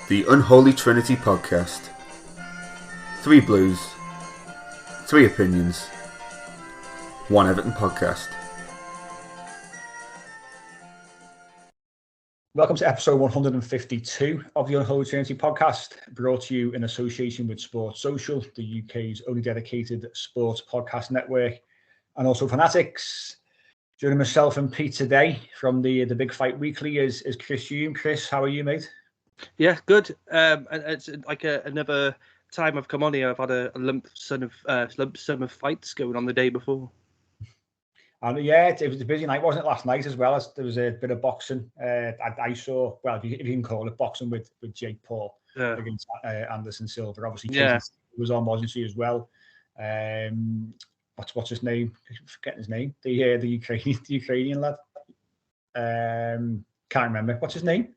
The Unholy Trinity Podcast. 3 Blues, 3 Opinions, 1 Everton Podcast. Welcome to episode 152 of the Unholy Trinity Podcast, brought to you in association with Sports Social, the UK's only dedicated sports podcast network, and also Fanatics. Joining myself and Pete today from the Big Fight Weekly is Chris Hulme. Chris, how are you, mate? Yeah, good. And it's like another time I've come on here. I've had a lump sum of fights going on the day before. And yeah, it was a busy night, wasn't it, last night as well? There was a bit of boxing. I saw, well, if you can call it boxing, with Jake Paul against Anderson Silva. Obviously, Casey was on, wasn't she, as well? What's his name? I'm forgetting his name. The Ukrainian lad. Can't remember. What's his name?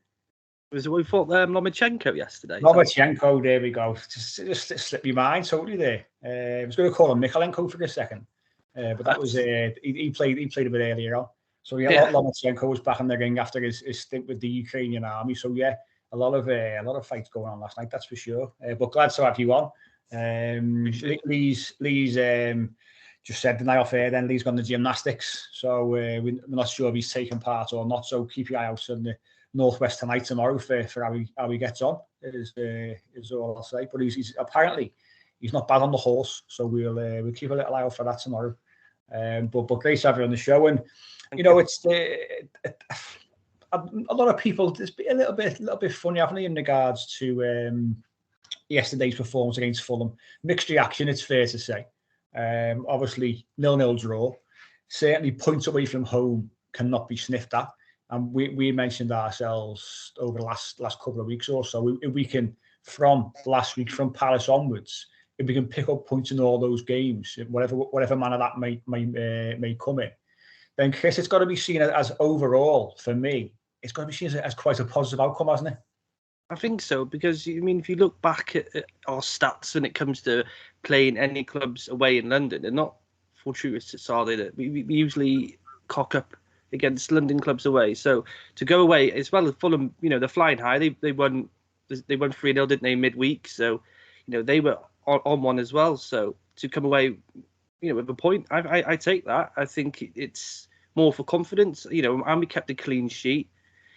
Was it we fought Lomachenko yesterday? Lomachenko, there we go. Just slipped your mind totally there. I was going to call him Mikalenko for a second, but that was he played a bit earlier on. So yeah, Lomachenko was back in the ring after his stint with the Ukrainian army. So yeah, a lot of fights going on last night, that's for sure. But glad to have you on. Lee's just said the night off air. Then Lee's gone to gymnastics, so we're not sure if he's taking part or not. So keep your eye out on the Northwest tonight, tomorrow for how he gets on is all I'll say. But he's apparently not bad on the horse, so we'll keep a little eye out for that tomorrow. But great to have you on the show, and you know it's a lot of people. It's been a little bit funny, haven't they, in regards to yesterday's performance against Fulham. Mixed reaction, it's fair to say. Obviously 0-0 draw. Certainly points away from home cannot be sniffed at. And we mentioned ourselves over the last couple of weeks or so. If we can, from last week, from Palace onwards, if we can pick up points in all those games, whatever manner that may come in, then Chris, it's got to be seen as overall, for me, it's got to be seen as quite a positive outcome, hasn't it? I think so, because I mean, if you look back at our stats when it comes to playing any clubs away in London, they're not fortuitous, are they? We usually cock up against London clubs away. So to go away, as well as Fulham, you know, they're flying high. They won 3-0, didn't they, midweek? So, you know, they were on one as well. So to come away, you know, with a point, I take that. I think it's more for confidence, you know, and we kept a clean sheet.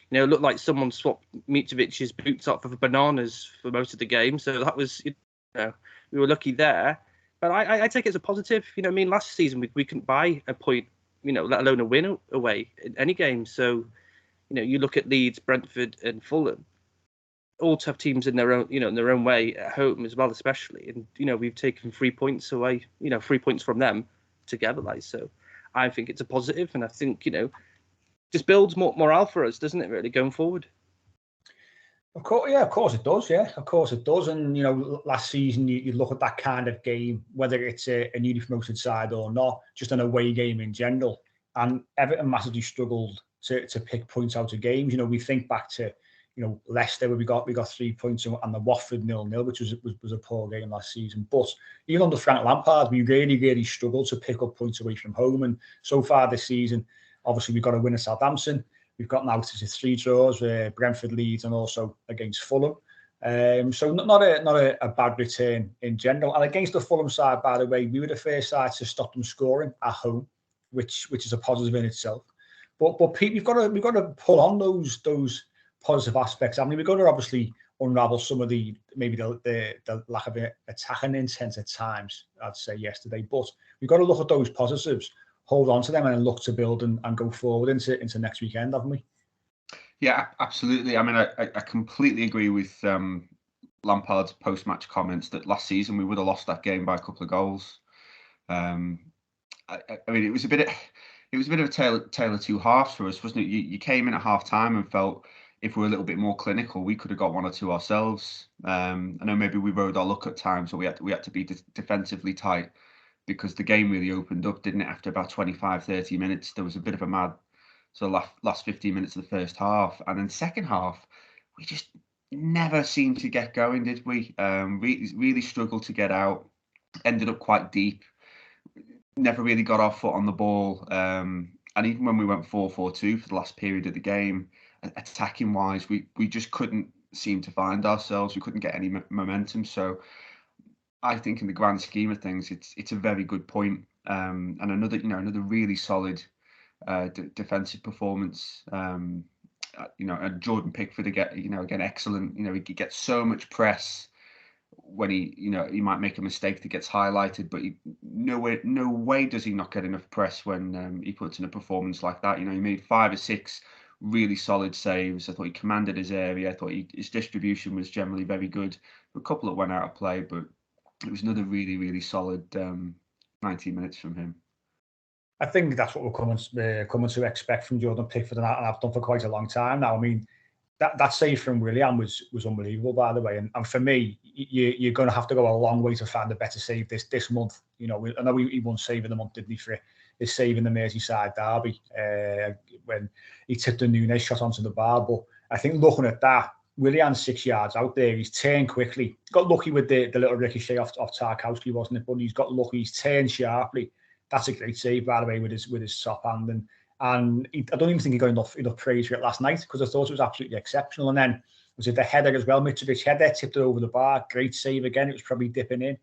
You know, it looked like someone swapped Mitrovic's boots up for bananas for most of the game. So that was, you know, we were lucky there. But I take it as a positive. You know, I mean, last season we couldn't buy a point, you know, let alone a win away in any game. So, you know, you look at Leeds, Brentford, and Fulham, all tough teams in their own, you know, in their own way at home as well, especially. And you know, we've taken 3 points away, you know, 3 points from them together, like so. I think it's a positive, and I think, you know, just builds more morale for us, doesn't it? Really going forward. Of course it does. Yeah, of course it does. And you know, last season you look at that kind of game, whether it's a newly promoted side or not, just an away game in general. And Everton massively struggled to pick points out of games. You know, we think back to, you know, Leicester where we got 3 points, and the Watford 0-0, which was a poor game last season. But even under Frank Lampard, we really struggled to pick up points away from home. And so far this season, obviously we've got a win at Southampton. We've got now to 3 draws, Brentford, Leeds, and also against Fulham. So not a bad return in general. And against the Fulham side, by the way, we were the first side to stop them scoring at home, which is a positive in itself. But Pete, we've got to pull on those positive aspects. I mean, we've got to obviously unravel some of the lack of attacking intent at times, I'd say yesterday. But we've got to look at those positives, hold on to them, and look to build and go forward into next weekend, haven't we? Yeah, absolutely. I mean, I completely agree with Lampard's post-match comments that last season we would have lost that game by a couple of goals. I mean, it was a bit of a tale of two halves for us, wasn't it? You came in at half time and felt if we were a little bit more clinical, we could have got 1 or 2 ourselves. I know maybe we rode our luck at times, so we had to be defensively tight, because the game really opened up, didn't it? After about 25, 30 minutes, there was a bit of a mad last 15 minutes of the first half. And then second half, we just never seemed to get going, did we? Really struggled to get out, ended up quite deep, never really got our foot on the ball. And even when we went 4-4-2 for the last period of the game, attacking wise, we just couldn't seem to find ourselves. We couldn't get any momentum. So I think in the grand scheme of things, it's a very good point. And another really solid defensive performance. And Jordan Pickford again excellent. He gets so much press when he might make a mistake that gets highlighted, but no way does he not get enough press when he puts in a performance like that. He made 5 or 6 really solid saves. I thought he commanded his area. I thought his distribution was generally very good. A couple that went out of play, but it was another really, really solid 90 minutes from him. I think that's what we're coming to expect from Jordan Pickford, and I've done for quite a long time now. I mean, that save from Willian was unbelievable, by the way. And for me, you're going to have to go a long way to find a better save this month. I know he won save of the month, didn't he, for his save in the Merseyside derby when he tipped the Nunes shot onto the bar. But I think looking at that, Willian's 6 yards out there. He's turned quickly. Got lucky with the little ricochet off Tarkowski, wasn't it? But he's got lucky. He's turned sharply. That's a great save, by the way, with his top hand. And I don't even think he got enough praise for it last night, because I thought it was absolutely exceptional. And then was it the header as well? Mitrovic header, tipped it over the bar. Great save again. It was probably dipping in.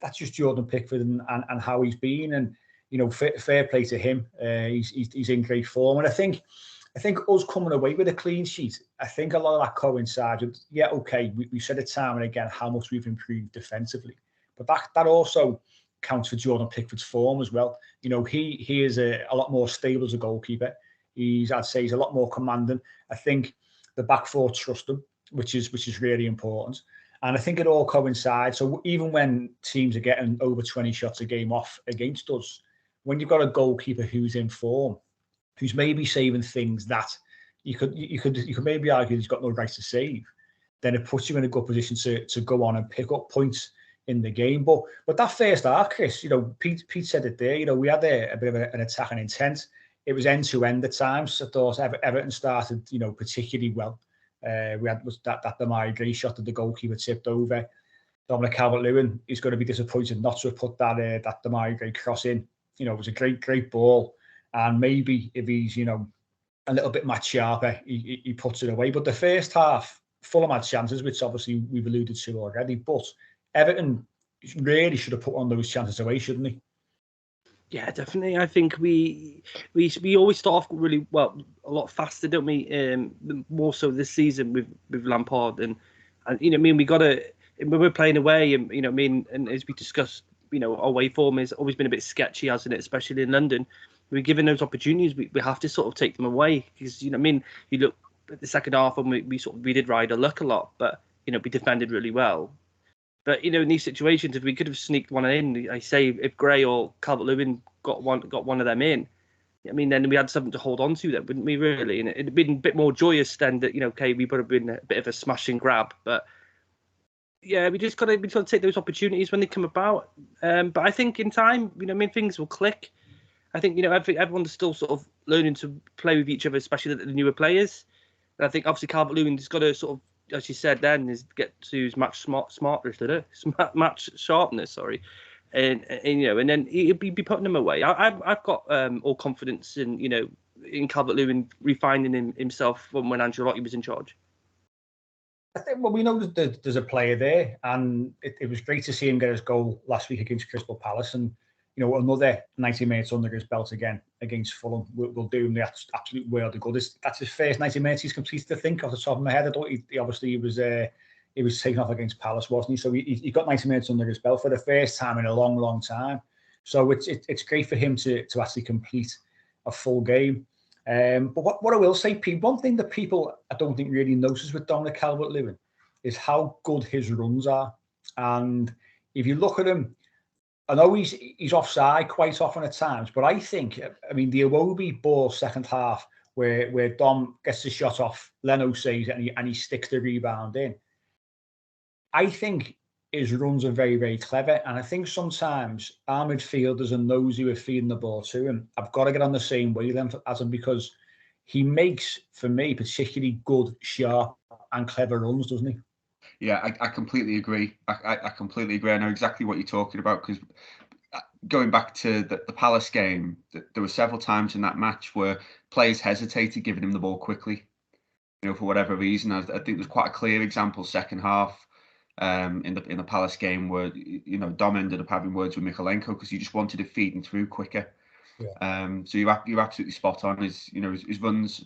That's just Jordan Pickford and how he's been. And fair play to him. He's in great form. And I think us coming away with a clean sheet, I think a lot of that coincides with, we said it time and again how much we've improved defensively, but that also counts for Jordan Pickford's form as well. He is a lot more stable as a goalkeeper. I'd say he's a lot more commanding. I think the back four trust him, which is really important. And I think it all coincides. So even when teams are getting over 20 shots a game off against us, when you've got a goalkeeper who's in form, who's maybe saving things that you could maybe argue he's got no right to save, then it puts you in a good position to go on and pick up points in the game. But that first half, Chris, Pete said it there. We had a bit of an attacking intent. It was end to end at times. I thought Everton started, particularly well. We had that Demarai Gray shot that the goalkeeper tipped over. Dominic Calvert-Lewin is going to be disappointed not to have put that Demarai Gray cross in. It was a great ball. And maybe if he's, a little bit much sharper, he puts it away. But the first half, Fulham had chances, which obviously we've alluded to already. But Everton really should have put on those chances away, shouldn't they? Yeah, definitely. I think we always start off really well, a lot faster, don't we? More so this season with Lampard, and we got to, when we're playing away, and and as we discussed, our away form has always been a bit sketchy, hasn't it? Especially in London. We're given those opportunities, we have to sort of take them away, because you look at the second half and we did ride our luck a lot, but we defended really well. But in these situations, if we could have sneaked one in, I say if Gray or Calvert-Lewin got one of them in, then we had something to hold on to, then, wouldn't we? Really, and it'd been a bit more joyous than that. We would have been a bit of a smash and grab, but yeah, we just got to take those opportunities when they come about. But I think in time, things will click. I think everyone's still sort of learning to play with each other, especially the newer players. And I think obviously Calvert-Lewin's got to sort of, as you said then, is get to his match sharpness. Sorry, and then he'll be putting them away. I've got all confidence in Calvert-Lewin refining himself from when Ancelotti was in charge. I think we know that there's a player there, and it was great to see him get his goal last week against Crystal Palace, and another 90 minutes under his belt again against Fulham will do him the absolute world of good. That's his first 90 minutes he's completed, I think, off the top of my head. I thought he was taken off against Palace, wasn't he? So he got 90 minutes under his belt for the first time in a long, long time. So it's great for him to actually complete a full game. But what I will say, Pete, one thing that people I don't think really notice with Dominic Calvert-Lewin is how good his runs are. And if you look at him, I know he's offside quite often at times, but I think, the Iwobi ball second half where Dom gets the shot off, Leno saves it and he sticks the rebound in. I think his runs are very, very clever. And I think sometimes our midfielders and those who are feeding the ball to him, I've got to get on the same wavelength as him, because he makes, for me, particularly good, sharp and clever runs, doesn't he? Yeah, I completely agree. I completely agree. I know exactly what you're talking about, because going back to the Palace game, there were several times in that match where players hesitated giving him the ball quickly. for whatever reason. I think there's quite a clear example second half in the Palace game where Dom ended up having words with Mykolenko because he just wanted to feed him through quicker. Yeah. So you're absolutely spot on. His runs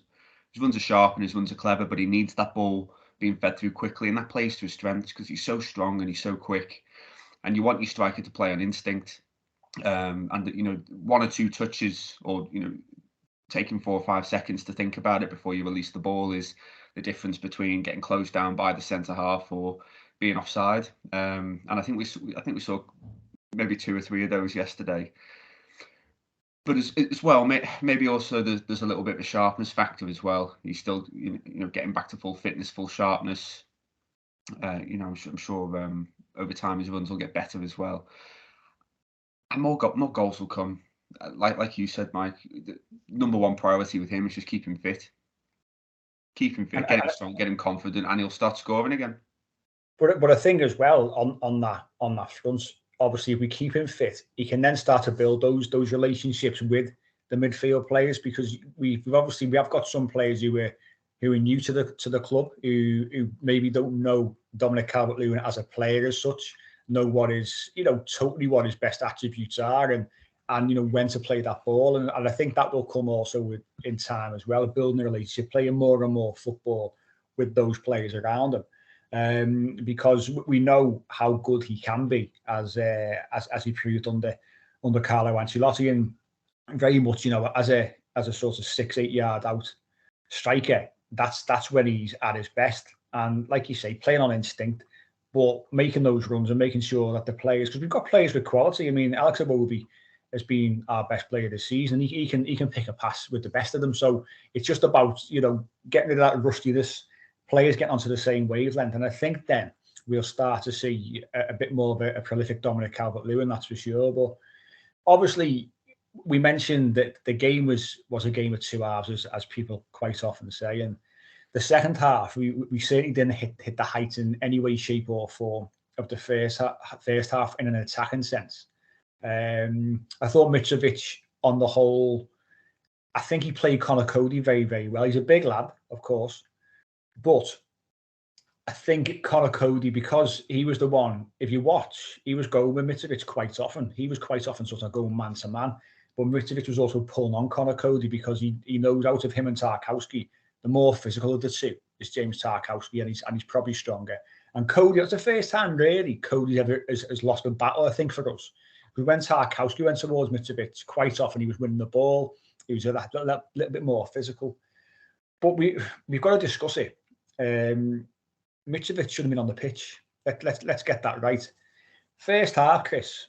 are sharp and his runs are clever, but he needs that ball being fed through quickly, and that plays to his strengths because he's so strong and he's so quick. And you want your striker to play on instinct. And one or two touches, or taking 4 or 5 seconds to think about it before you release the ball is the difference between getting closed down by the centre half or being offside. And I think we saw maybe 2 or 3 of those yesterday. But as well, maybe also there's a little bit of a sharpness factor as well. He's still getting back to full fitness, full sharpness. I'm sure over time his runs will get better as well, and more goals will come. Like you said, Mike, the number one priority with him is just keep him fit, get him strong, get him confident, and he'll start scoring again. But I think as well on that front, obviously if we keep him fit, he can then start to build those relationships with the midfield players, because we have got some players who are new to the club, who maybe don't know Dominic Calvert-Lewin as a player as such, know what his totally what his best attributes are, and when to play that ball, and I think that will come also in time as well, building a relationship, playing more and more football with those players around him, because we know how good he can be as he proved under Carlo Ancelotti, and very much as a sort of 6-8 yard out striker. That's where he's at his best, and like you say, playing on instinct, but making those runs and making sure that the players, because we've got players with quality. I mean, Alex Iwobi has been our best player this season. He can pick a pass with the best of them. So it's just about getting rid of that rustiness, players getting onto the same wavelength, and I think then we'll start to see a bit more of a prolific Dominic Calvert-Lewin, that's for sure. But obviously, we mentioned that the game was a game of 2 halves, as people quite often say, and the second half we certainly didn't hit the heights in any way, shape, or form of the first half in an attacking sense. I thought Mitrovic, on the whole, I think he played Conor Cody very, very well. He's a big lad, of course, but I think Conor Cody, because he was the one, if you watch, he was going with Mitrovic quite often. He was quite often sort of going man to man. But Mitrovic was also pulling on Conor Cody because he knows out of him and Tarkowski, the more physical of the two is James Tarkowski, and he's probably stronger. And Cody, that's the first time really Cody ever has lost a battle, I think, for us. Because when Tarkowski went towards Mitrovic, quite often he was winning the ball. He was a little bit more physical. But we've got to discuss it. Mitrovic should have been on the pitch. Let's get that right. First half, Chris,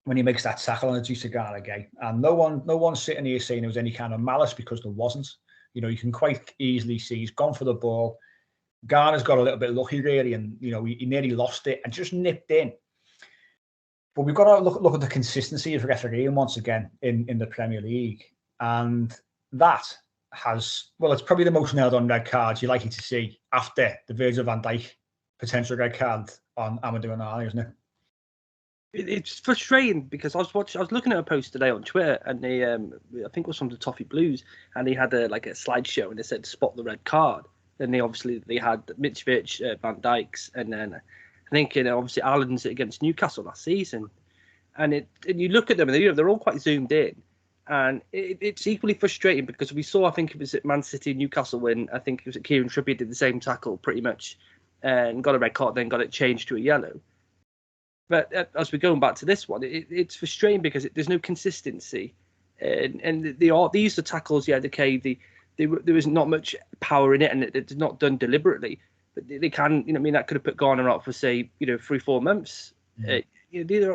when he makes that tackle on the Gisagana game, and no one's sitting here saying there was any kind of malice, because there wasn't. You can quite easily see he's gone for the ball. Garner's got a little bit lucky really, and he nearly lost it and just nipped in. But we've got to look at the consistency of refereeing once again in the Premier League, and that has, well, it's probably the most nailed on red cards you're likely to see after the Virgil van Dijk potential red card on Amadou Onana, isn't it? It's frustrating because I was looking at a post today on Twitter, and they I think it was from the Toffee Blues, and they had a slideshow, and they said spot the red card, and they had Mitrovic, Van Dijk's, and then I think obviously Allen's against Newcastle last season, and you look at them and they're all quite zoomed in, and it's equally frustrating because we saw, I think it was at Man City Newcastle, when I think it was Kieran Trippier did the same tackle pretty much, and got a red card, then got it changed to a yellow. But as we're going back to this one, it's frustrating because there's no consistency, and these are tackles. Yeah, there was not much power in it, and it's not done deliberately. But they can, that could have put Garner out for, say, 3-4 months. There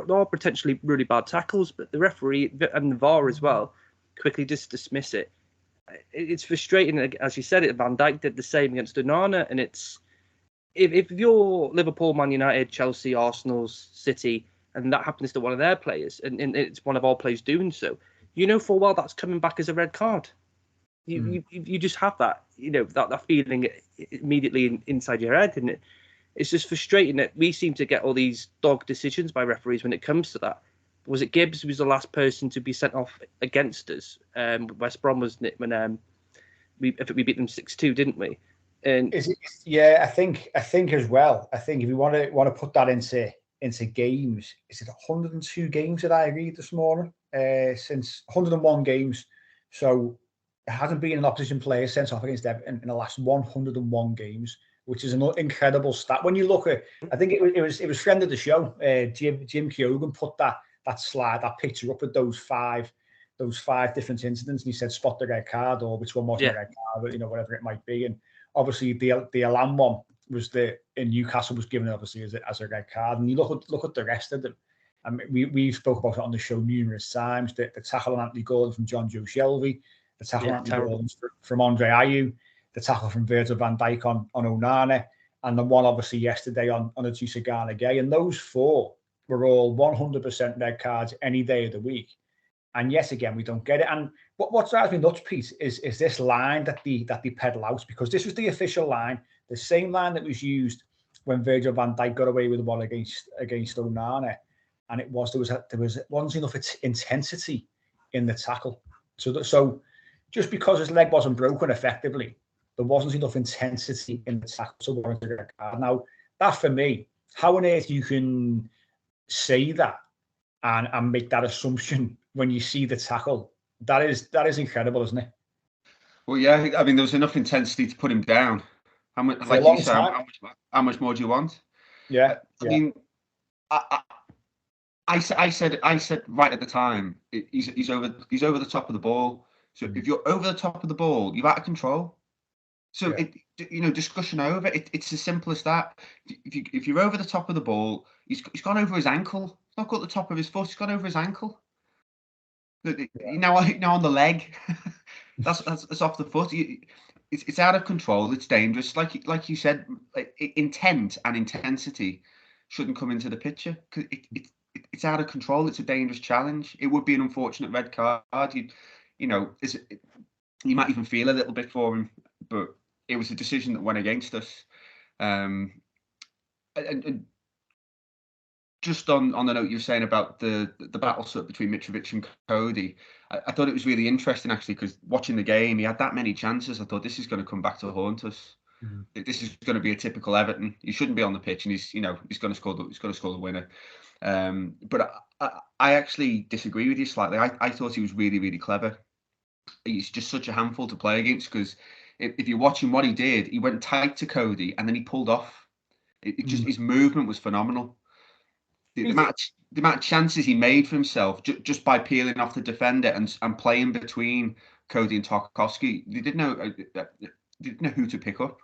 are potentially really bad tackles, but the referee and the VAR as well quickly just dismiss it. It's frustrating, as you said. Van Dijk did the same against Onana, and it's. If you're Liverpool, Man United, Chelsea, Arsenal, City, and that happens to one of their players, and it's one of our players doing so, full well that's coming back as a red card. You just have that, that feeling immediately inside your head, and it's just frustrating that we seem to get all these dog decisions by referees when it comes to that. Was it Gibbs who was the last person to be sent off against us? West Brom, wasn't it, when we beat them 6-2, didn't we? And is it? Yeah, I think as well. I think if you want to put that into games, is it 102 games that I read this morning? Since 101 games, so it hasn't been an opposition player sent off against Everton in the last 101 games, which is an incredible stat. When you look at, I think it was friend of the show, Jim Kyogan, put that picture up with those five different incidents, and he said spot the red card or which one wasn't a red card, whatever it might be. And obviously the Alam one was in Newcastle was given obviously as a red card. And you look at the rest of them. I mean, we spoke about it on the show numerous times. The tackle on Anthony Gordon from John Joe Shelby, the tackle on Anthony Gordon from Andre Ayew, the tackle from Virgil van Dijk on Onana, and the one obviously yesterday on Adousa Gana Gay. And those four were all 100% red cards any day of the week. And yet again, we don't get it. And what drives me nuts, Pete, is this line that they peddle out, because this was the official line, the same line that was used when Virgil van Dijk got away with the one against Onana. And there wasn't enough intensity in the tackle. So just because his leg wasn't broken effectively, there wasn't enough intensity in the tackle to warrant a red card. Now, that for me, how on earth you can say that and make that assumption when you see the tackle, that is incredible, isn't it? Well, yeah, I mean, there was enough intensity to put him down. How much, like you said, how much more do you want? Yeah. I mean, I said right at the time, he's over the top of the ball. So if you're over the top of the ball, you're out of control. So discussion over. It's as simple as that. If you're over the top of the ball, he's gone over his ankle. He's not got the top of his foot. He's gone over his ankle. Now on the leg. that's off the foot. It's out of control. It's dangerous. Like you said, intent and intensity shouldn't come into the picture because it's out of control. It's a dangerous challenge. It would be an unfortunate red card. You might even feel a little bit for him, but it was a decision that went against us. And just on the note you were saying about the battle sort between Mitrovic and Cody, I thought it was really interesting actually, because watching the game, he had that many chances. I thought this is going to come back to haunt us. Mm-hmm. This is going to be a typical Everton. He shouldn't be on the pitch, and he's going to score the winner. But I actually disagree with you slightly. I thought he was really, really clever. He's just such a handful to play against, because if you're watching what he did, he went tight to Cody and then he pulled off. His movement was phenomenal. The amount of chances he made for himself just by peeling off the defender and playing between Cody and Tarkowski, they didn't know who to pick up.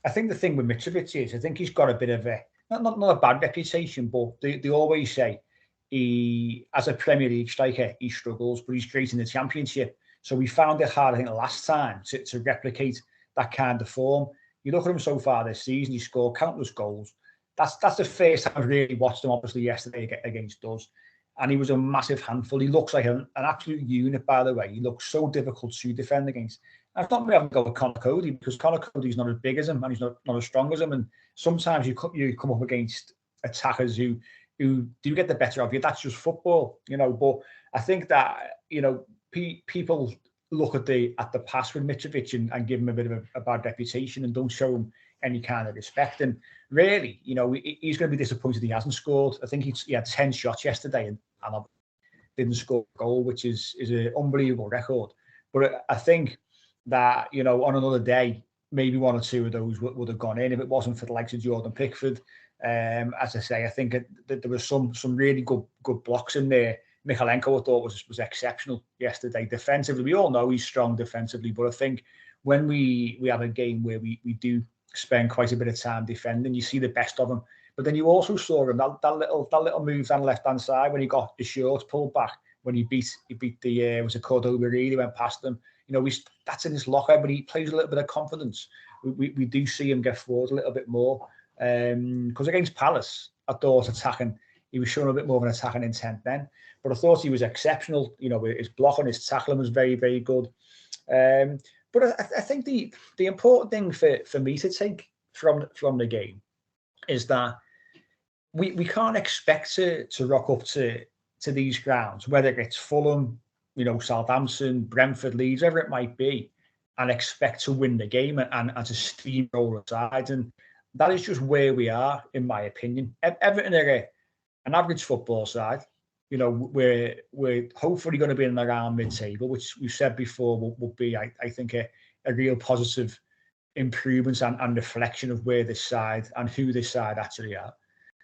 I think the thing with Mitrovic is, I think he's got a bit of a not a bad reputation, but they always say he, as a Premier League striker, he struggles, but he's great in the Championship. So we found it hard, I think, last time to replicate that kind of form. You look at him so far this season, he scored countless goals. That's the first time I've really watched him, obviously, yesterday against us. And he was a massive handful. He looks like an absolute unit, by the way. He looks so difficult to defend against. And it's not really having to go with Conor Cody, because Conor Cody's not as big as him and he's not as strong as him. And sometimes you come up against attackers who do get the better of you. That's just football, But I think that, people look at the past with Mitrovic and give him a bit of a bad reputation and don't show him any kind of respect. And really, he's going to be disappointed he hasn't scored. I think he had 10 shots yesterday and didn't score a goal, which is an unbelievable record. But I think that, on another day, maybe one or two of those would have gone in if it wasn't for the likes of Jordan Pickford. As I say, I think that there were some really good blocks in there. Mykolenko, I thought, was exceptional yesterday defensively. We all know he's strong defensively, but I think when we have a game where we do spend quite a bit of time defending, you see the best of him. But then you also saw him that little move down the left hand side when he got his shorts pulled back, when he beat the was it Cordoba really went past him. That's in his locker, but he plays a little bit of confidence. We do see him get forward a little bit more. Because against Palace, I thought he was showing a bit more of an attacking intent then. But I thought he was exceptional. His blocking, his tackling was very, very good. But I think the important thing for me to take from the game is that we can't expect to rock up to these grounds, whether it's Fulham, Southampton, Brentford, Leeds, whatever it might be, and expect to win the game and to steamroll aside. And that is just where we are, in my opinion. Everton are an average football side. You know, we're hopefully going to be in and around mid-table, which we've said before will be, I think, a real positive improvement and reflection of where this side and who this side actually are.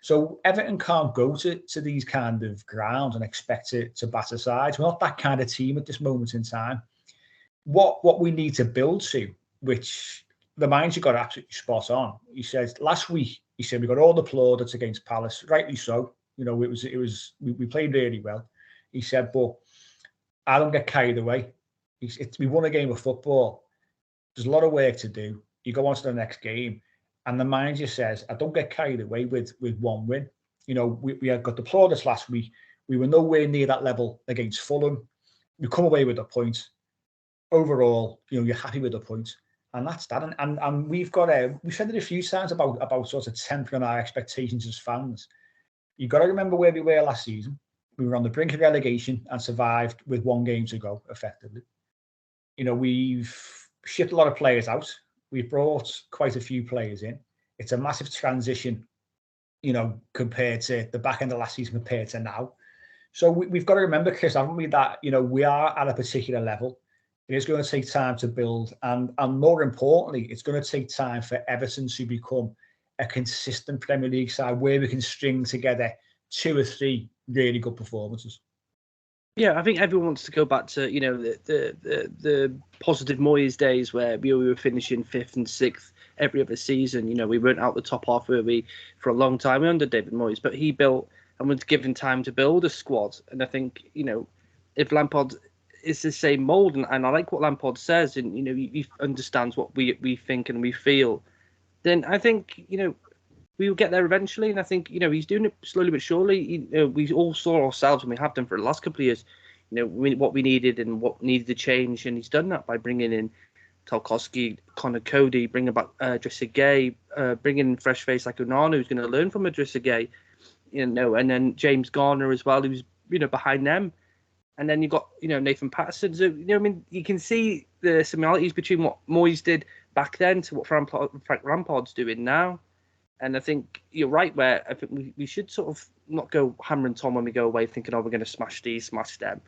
So Everton can't go to these kind of grounds and expect to batter sides. We're not that kind of team at this moment in time. What we need to build to, which the manager got absolutely spot on. He said last week, he said we got all the plaudits against Palace, rightly so. You know, we played really well. He said, but I don't get carried away. We won a game of football. There's a lot of work to do. You go on to the next game, and the manager says, I don't get carried away with one win. You know, we had got the plaudits last week. We were nowhere near that level against Fulham. We come away with a point. Overall, you know, you're happy with the point. And that's that. And we've got we've said it a few times about sort of tempering our expectations as fans. You've got to remember where we were last season. We were on the brink of relegation and survived with one game to go, effectively. You know, we've shipped a lot of players out. We've brought quite a few players in. It's a massive transition, you know, compared to the back end of last season compared to now. So we've got to remember, Chris, haven't we, that, you know, we are at a particular level. It is going to take time to build. And more importantly, it's going to take time for Everton to become a consistent Premier League side where we can string together 2 or 3 really good performances. Yeah, I think everyone wants to go back to, you know, the positive Moyes days where we were finishing 5th and 6th every other season. You know, we weren't out the top half where we for a long time under David Moyes, but he built and was given time to build a squad. And I think, you know, if Lampard is the same mould, and I like what Lampard says, and, you know, he understands what we think and we feel, then I think, you know, we will get there eventually. And I think, you know, he's doing it slowly but surely. You know, we all saw ourselves, and we have done for the last couple of years, you know, what we needed and what needed to change. And he's done that by bringing in Tarkowski, Connor Cody, bringing back Idrissa Gueye, bringing in fresh face like Onana, who's going to learn from Idrissa Gueye, you know, and then James Garner as well, who's, you know, behind them. And then you've got, you know, Nathan Patterson. So, you know, I mean, you can see the similarities between what Moyes did back then to what Frank Lampard's doing now. And I think you're right, where I think we should sort of not go hammer and Tom when we go away thinking, oh, we're going to smash these, smash them.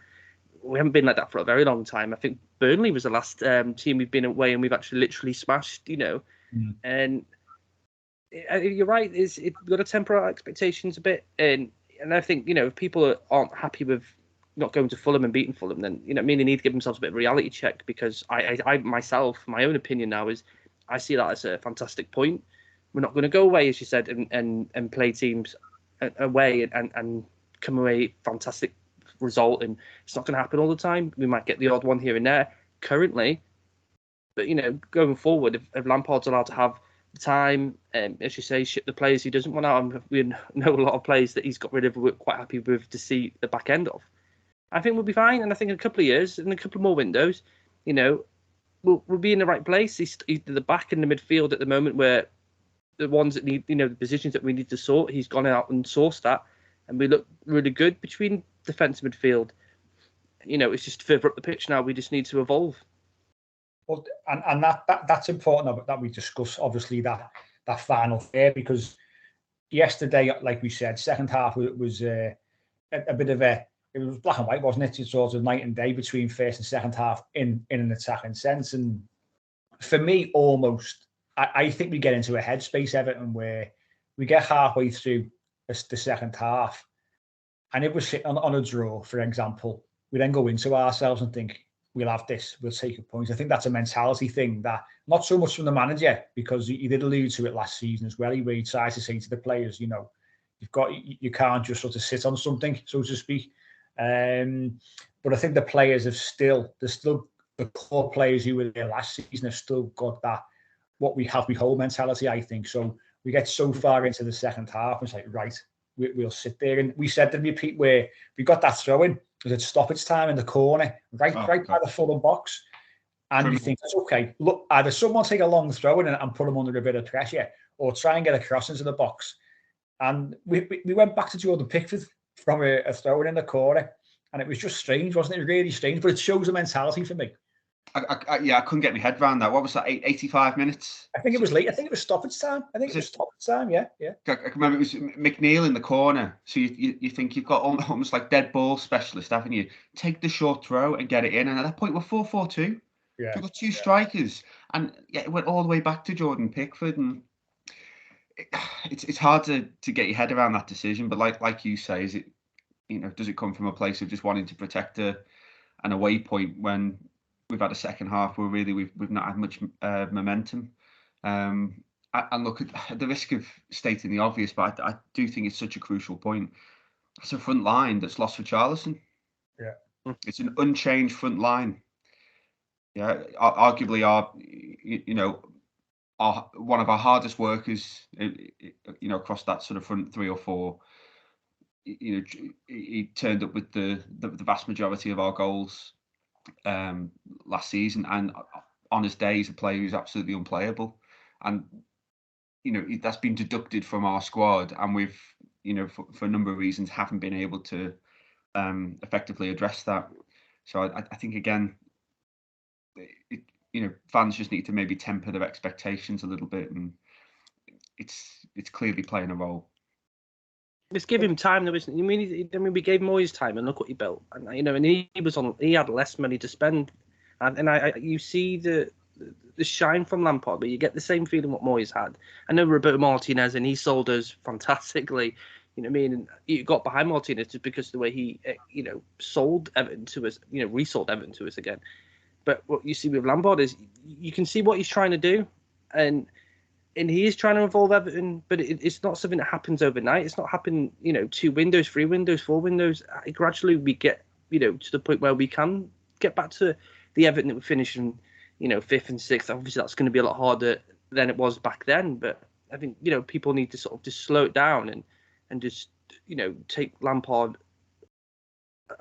We haven't been like that for a very long time. I think Burnley was the last team we've been away and we've actually literally smashed, you know. And you're right, we've got to temper our expectations a bit. And I think, you know, if people aren't happy with not going to Fulham and beating Fulham, then, you know, they need to give themselves a bit of a reality check, because I myself, my own opinion now is I see that as a fantastic point. We're not going to go away, as you said, and play teams away and come away fantastic result. And it's not going to happen all the time. We might get the odd one here and there currently. But, you know, going forward, if Lampard's allowed to have the time, as you say, ship the players he doesn't want out, we know a lot of players that he's got rid of, we're quite happy with to see the back end of. I think we'll be fine. And I think in a couple of years, in a couple more windows, you know, we'll be in the right place. He's the back and the midfield at the moment, where the ones that need, you know, the positions that we need to sort, he's gone out and sourced that, and we look really good between defence and midfield. You know, it's just further up the pitch now. We just need to evolve. Well, and that's important that we discuss, obviously, that final third, because yesterday, like we said, second half was a bit of it was black and white, wasn't it? It's sort of night and day between first and second half in an attacking sense. And for me, almost, I think we get into a headspace, Everton, where we get halfway through the second half, and if we're sitting on a draw, for example, we then go into ourselves and think, we'll have this, we'll take a point. I think that's a mentality thing, that not so much from the manager, because he did allude to it last season as well. He tried to say to the players, you know, you can't just sort of sit on something, so to speak. But I think the players there's still the core players who were there last season have still got that what we hold mentality, I think. So we get so far into the second half, and it's like, right, we'll sit there. And we said to repeat where we got that throw in, because it's stoppage time in the corner, right by the Fulham box. And you think, that's okay. Look, either someone take a long throw in and put them under a bit of pressure, or try and get a cross into the box. And we went back to Jordan Pickford from a throw in the corner. And it was just strange, wasn't it? Really strange. But it shows a mentality for me. I couldn't get my head around that. What was that? 85 minutes? I think it was late. I think it was stoppage time. I can remember it was McNeil in the corner. So you think you've got almost like dead ball specialist, haven't you? Take the short throw and get it in. And at that point, we're 4-4-2. Yeah. We've got two strikers, and it went all the way back to Jordan Pickford, and it's hard to get your head around that decision. But like you say, is it, does it come from a place of just wanting to protect an away point when we've had a second half where really we've not had much momentum? And look, at the risk of stating the obvious, but I do think it's such a crucial point. It's a front line that's lost for Charlison. Yeah, it's an unchanged front line. Yeah, arguably one of our hardest workers, across that sort of front three or four. He turned up with the vast majority of our goals last season, and on his day, he's a player who's absolutely unplayable, and that's been deducted from our squad, and we've for a number of reasons haven't been able to effectively address that. So I think again, fans just need to maybe temper their expectations a little bit, and it's clearly playing a role. Let's give him time, though, isn't it? I mean, we gave Moyes time, and look what he built. And and he had less money to spend, and you see the shine from Lampard, but you get the same feeling what Moyes had. I know Roberto Martinez, and he sold us fantastically. You know what I mean? And you got behind Martinez just because of the way he, sold Everton to us. Resold Everton to us again. But what you see with Lampard is you can see what he's trying to do, and he is trying to evolve Everton, but it's not something that happens overnight. It's not happening, 2 windows, 3 windows, 4 windows. Gradually we get, to the point where we can get back to the Everton that we finished in, 5th and 6th. Obviously that's going to be a lot harder than it was back then, but I think, people need to sort of just slow it down and just, take Lampard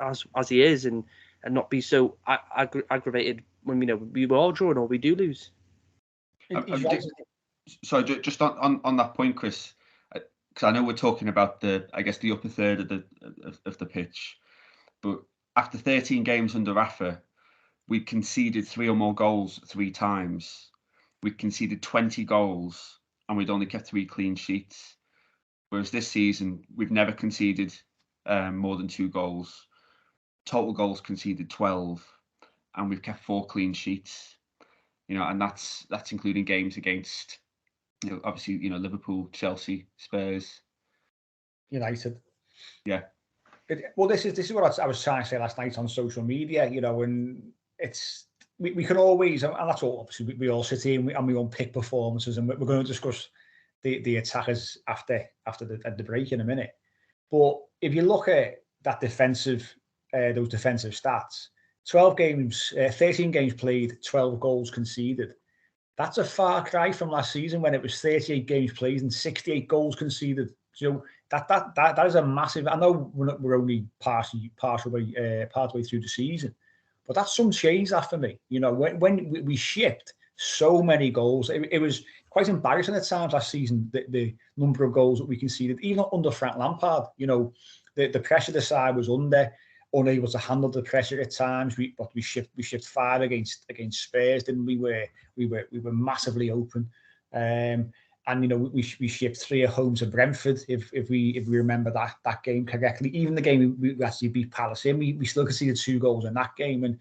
as he is and not be so aggravated when we are drawing or we do lose. So just on that point, Chris, because I know we're talking about the upper third of the pitch, but after 13 games under Rafa, we conceded 3 or more goals 3 times. We conceded 20 goals and we'd only kept 3 clean sheets. Whereas this season, we've never conceded more than 2 goals. Total goals conceded 12, and we've kept 4 clean sheets. And that's including games against, obviously, Liverpool, Chelsea, Spurs, United. Yeah. This is what I was trying to say last night on social media. And it's we can always, and that's all. Obviously, we all sit here and we unpick performances, and we're going to discuss the attackers after the break in a minute. But if you look at that those defensive stats, 13 games played, 12 goals conceded. That's a far cry from last season when it was 38 games played and 68 goals conceded. So that is a massive. I know we're only part way through the season, but that's some change that for me. When we shipped so many goals, it was quite embarrassing at times last season, the number of goals that we conceded, even under Frank Lampard. The pressure the side was under, unable to handle the pressure at times. We shipped 5 against Spurs, didn't we? We were massively open, and we shipped 3 at home to Brentford. If we remember that game correctly, even the game we actually beat Palace in, we still conceded 2 goals in that game, and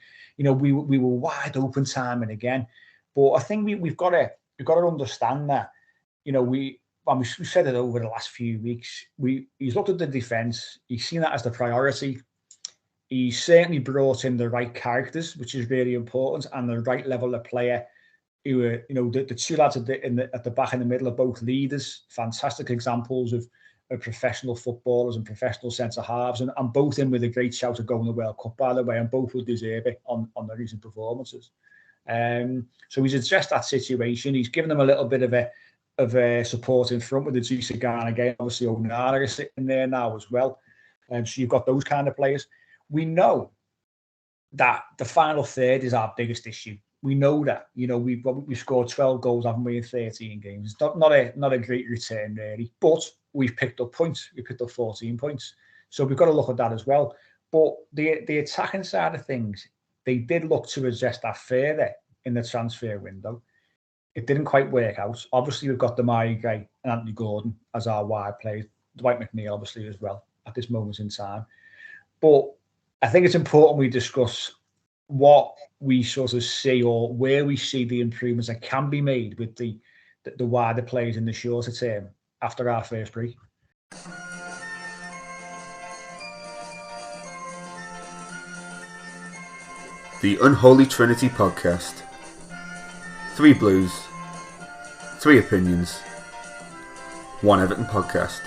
we were wide open time and again. But I think we've got to understand that we've said it over the last few weeks. He's looked at the defence. He's seen that as the priority. He's certainly brought in the right characters, which is really important, and the right level of player. Who are, the 2 lads at the back in the middle are both leaders, fantastic examples of professional footballers and professional centre halves, and both in with a great shout of going to the World Cup, by the way, and both would deserve it on the recent performances. So he's addressed that situation. He's given them a little bit of a support in front with the Idrissa Gana again. Obviously, Onana is sitting there now as well. So you've got those kind of players. We know that the final third is our biggest issue. We know that. We've scored 12 goals, haven't we, in 13 games? It's not a great return, really. But we've picked up points. We picked up 14 points. So we've got to look at that as well. But the attacking side of things, they did look to address that further in the transfer window. It didn't quite work out. Obviously, we've got Damari Gray and Anthony Gordon as our wide players. Dwight McNeil, obviously, as well, at this moment in time. But I think it's important we discuss what we sort of see or where we see the improvements that can be made with the wider players in the shorter term after our first break. The Unholy Trinity Podcast. 3 Blues, 3 opinions, 1 Everton podcast.